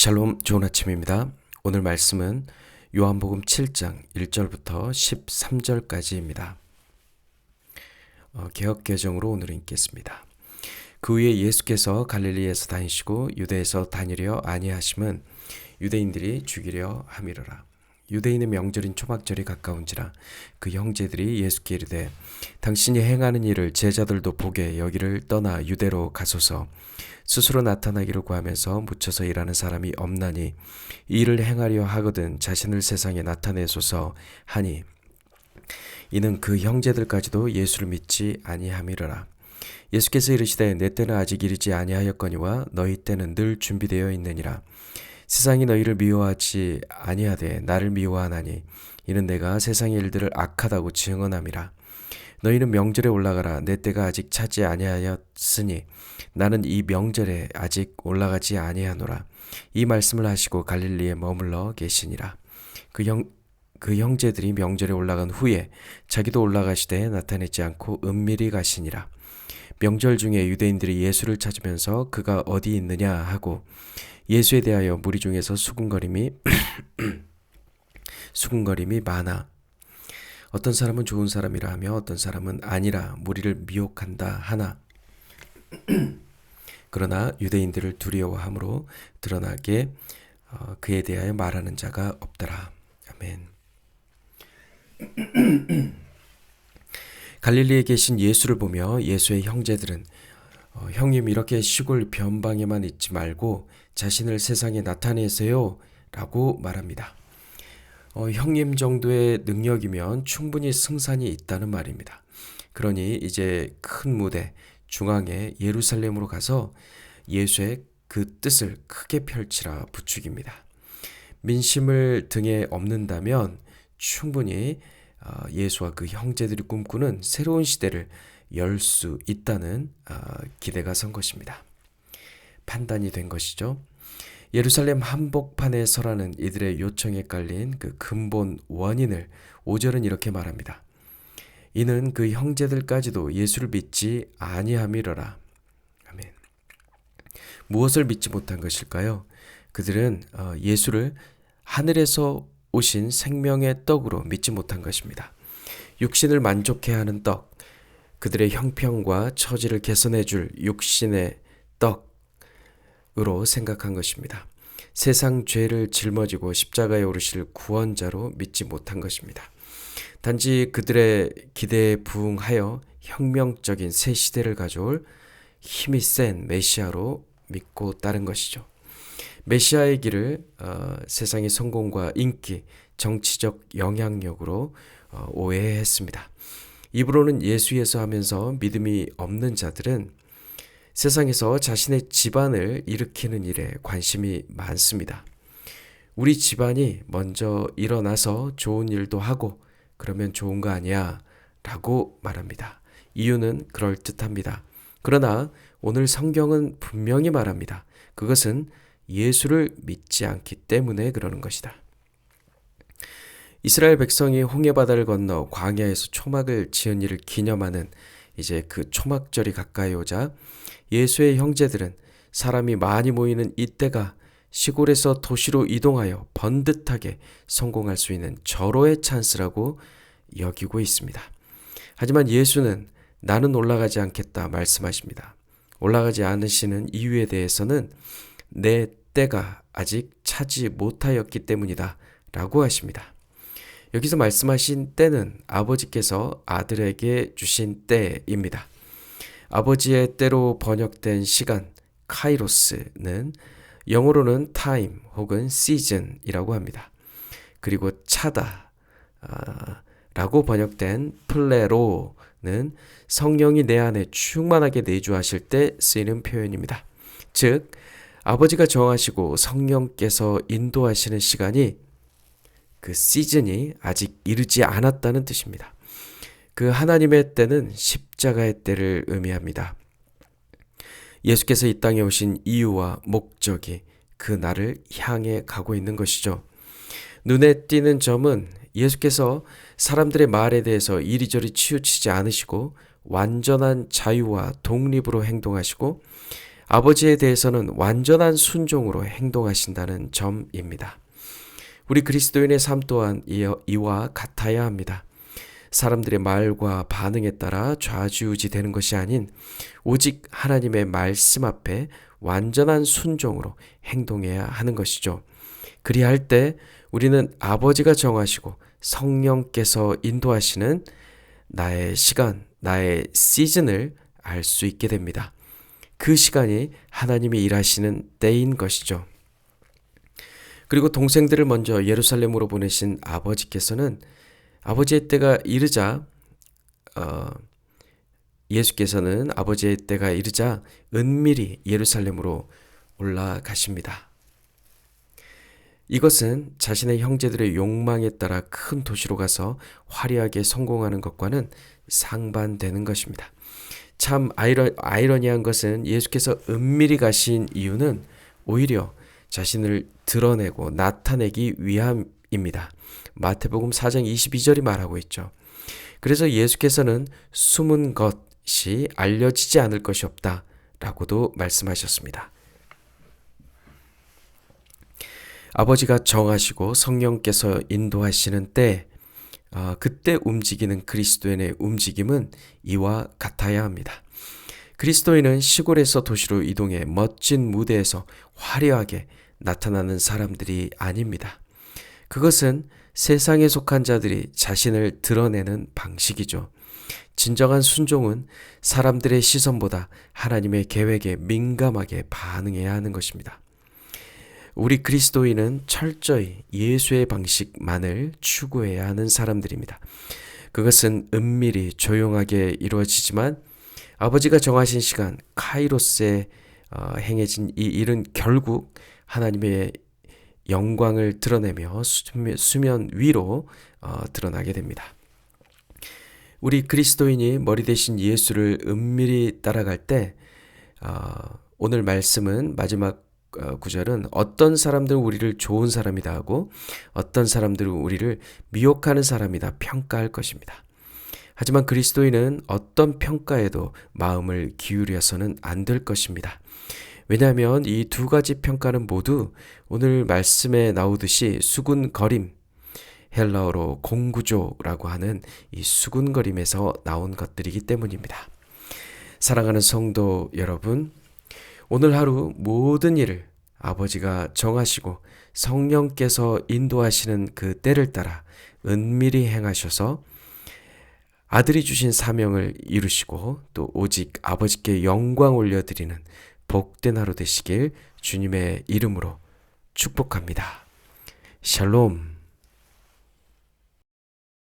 샬롬, 좋은 아침입니다. 오늘 말씀은 요한복음 7장 1절부터 13절까지입니다. 개역개정으로 오늘 읽겠습니다. 그 후에 예수께서 갈릴리에서 다니시고 유대에서 다니려 아니하심은 유대인들이 죽이려 함이로라. 유대인의 명절인 초막절이 가까운지라. 그 형제들이 예수께 이르되 당신이 행하는 일을 제자들도 보게 여기를 떠나 유대로 가소서. 스스로 나타나기를 구하면서 묻혀서 일하는 사람이 없나니 이 일을 행하려 하거든 자신을 세상에 나타내소서 하니, 이는 그 형제들까지도 예수를 믿지 아니함이로라. 예수께서 이르시되 내 때는 아직 이르지 아니하였거니와 너희 때는 늘 준비되어 있느니라. 세상이 너희를 미워하지 아니하되 나를 미워하나니 이는 내가 세상의 일들을 악하다고 증언함이라. 너희는 명절에 올라가라. 내 때가 아직 차지 아니하였으니 나는 이 명절에 아직 올라가지 아니하노라. 이 말씀을 하시고 갈릴리에 머물러 계시니라. 그 형제들이 명절에 올라간 후에 자기도 올라가시되 나타내지 않고 은밀히 가시니라. 명절 중에 유대인들이 예수를 찾으면서 그가 어디 있느냐 하고 예수에 대하여 무리 중에서 수군거림이 많아 어떤 사람은 좋은 사람이라 하며 어떤 사람은 아니라 무리를 미혹한다 하나, 그러나 유대인들을 두려워함으로 드러나게 그에 대하여 말하는 자가 없더라. 아멘. 갈릴리에 계신 예수를 보며 예수의 형제들은 형님, 이렇게 시골 변방에만 있지 말고 자신을 세상에 나타내세요 라고 말합니다. 형님 정도의 능력이면 충분히 승산이 있다는 말입니다. 그러니 이제 큰 무대 중앙에 예루살렘으로 가서 예수의 그 뜻을 크게 펼치라 부축입니다. 민심을 등에 업는다면 충분히 예수와 그 형제들이 꿈꾸는 새로운 시대를 열 수 있다는 기대가 선 것입니다. 판단이 된 것이죠. 예루살렘 한복판에 서라는 이들의 요청에 깔린 그 근본 원인을 5절은 이렇게 말합니다. 이는 그 형제들까지도 예수를 믿지 아니함이로라. 아멘. 무엇을 믿지 못한 것일까요? 그들은 예수를 하늘에서 오신 생명의 떡으로 믿지 못한 것입니다. 육신을 만족해 하는 떡, 그들의 형편과 처지를 개선해 줄 육신의 떡으로 생각한 것입니다. 세상 죄를 짊어지고 십자가에 오르실 구원자로 믿지 못한 것입니다. 단지 그들의 기대에 부응하여 혁명적인 새 시대를 가져올 힘이 센 메시아로 믿고 따른 것이죠. 메시아의 길을 세상의 성공과 인기, 정치적 영향력으로 오해했습니다. 입으로는 예수 하면서 믿음이 없는 자들은 세상에서 자신의 집안을 일으키는 일에 관심이 많습니다. 우리 집안이 먼저 일어나서 좋은 일도 하고 그러면 좋은 거 아니야 라고 말합니다. 이유는 그럴듯합니다. 그러나 오늘 성경은 분명히 말합니다. 그것은 예수를 믿지 않기 때문에 그러는 것이다. 이스라엘 백성이 홍해바다를 건너 광야에서 초막을 지은 일을 기념하는 이제 그 초막절이 가까이 오자 예수의 형제들은 사람이 많이 모이는 이때가 시골에서 도시로 이동하여 번듯하게 성공할 수 있는 절호의 찬스라고 여기고 있습니다. 하지만 예수는 나는 올라가지 않겠다 말씀하십니다. 올라가지 않으시는 이유에 대해서는 내 때가 아직 차지 못하였기 때문이다 라고 하십니다. 여기서 말씀하신 때는 아버지께서 아들에게 주신 때입니다. 아버지의 때로 번역된 시간, 카이로스는 영어로는 time 혹은 season이라고 합니다. 그리고 차다 라고 번역된 플레로는 성령이 내 안에 충만하게 내주하실 때 쓰이는 표현입니다. 즉, 아버지가 정하시고 성령께서 인도하시는 시간이, 그 시즌이 아직 이르지 않았다는 뜻입니다. 그 하나님의 때는 십자가의 때를 의미합니다. 예수께서 이 땅에 오신 이유와 목적이 그 날을 향해 가고 있는 것이죠. 눈에 띄는 점은 예수께서 사람들의 말에 대해서 이리저리 치우치지 않으시고 완전한 자유와 독립으로 행동하시고 아버지에 대해서는 완전한 순종으로 행동하신다는 점입니다. 우리 그리스도인의 삶 또한 이와 같아야 합니다. 사람들의 말과 반응에 따라 좌지우지 되는 것이 아닌 오직 하나님의 말씀 앞에 완전한 순종으로 행동해야 하는 것이죠. 그리할 때 우리는 아버지가 정하시고 성령께서 인도하시는 나의 시간, 나의 시즌을 알 수 있게 됩니다. 그 시간이 하나님이 일하시는 때인 것이죠. 그리고 동생들을 먼저 예루살렘으로 보내신 아버지께서는 아버지의 때가 이르자 예수께서는 아버지의 때가 이르자 은밀히 예루살렘으로 올라가십니다. 이것은 자신의 형제들의 욕망에 따라 큰 도시로 가서 화려하게 성공하는 것과는 상반되는 것입니다. 참 아이러니한 것은 예수께서 은밀히 가신 이유는 오히려 자신을 드러내고 나타내기 위함입니다. 마태복음 4장 22절이 말하고 있죠. 그래서 예수께서는 숨은 것이 알려지지 않을 것이 없다 라고도 말씀하셨습니다. 아버지가 정하시고 성령께서 인도하시는 때 그때 움직이는 그리스도인의 움직임은 이와 같아야 합니다. 그리스도인은 시골에서 도시로 이동해 멋진 무대에서 화려하게 나타나는 사람들이 아닙니다. 그것은 세상에 속한 자들이 자신을 드러내는 방식이죠. 진정한 순종은 사람들의 시선보다 하나님의 계획에 민감하게 반응해야 하는 것입니다. 우리 그리스도인은 철저히 예수의 방식만을 추구해야 하는 사람들입니다. 그것은 은밀히 조용하게 이루어지지만 아버지가 정하신 시간 카이로스에 행해진 이 일은 결국 하나님의 영광을 드러내며 수면 위로 드러나게 됩니다. 우리 그리스도인이 머리 대신 예수를 은밀히 따라갈 때 오늘 말씀은 마지막 구절은 어떤 사람들은 우리를 좋은 사람이다 하고 어떤 사람들은 우리를 미혹하는 사람이다 평가할 것입니다. 하지만 그리스도인은 어떤 평가에도 마음을 기울여서는 안 될 것입니다. 왜냐하면 이 두 가지 평가는 모두 오늘 말씀에 나오듯이 수군거림, 헬라어로 공구조라고 하는 이 수군거림에서 나온 것들이기 때문입니다. 사랑하는 성도 여러분, 오늘 하루 모든 일을 아버지가 정하시고 성령께서 인도하시는 그 때를 따라 은밀히 행하셔서 아들이 주신 사명을 이루시고 또 오직 아버지께 영광 올려드리는 복된 하루 되시길 주님의 이름으로 축복합니다. 샬롬.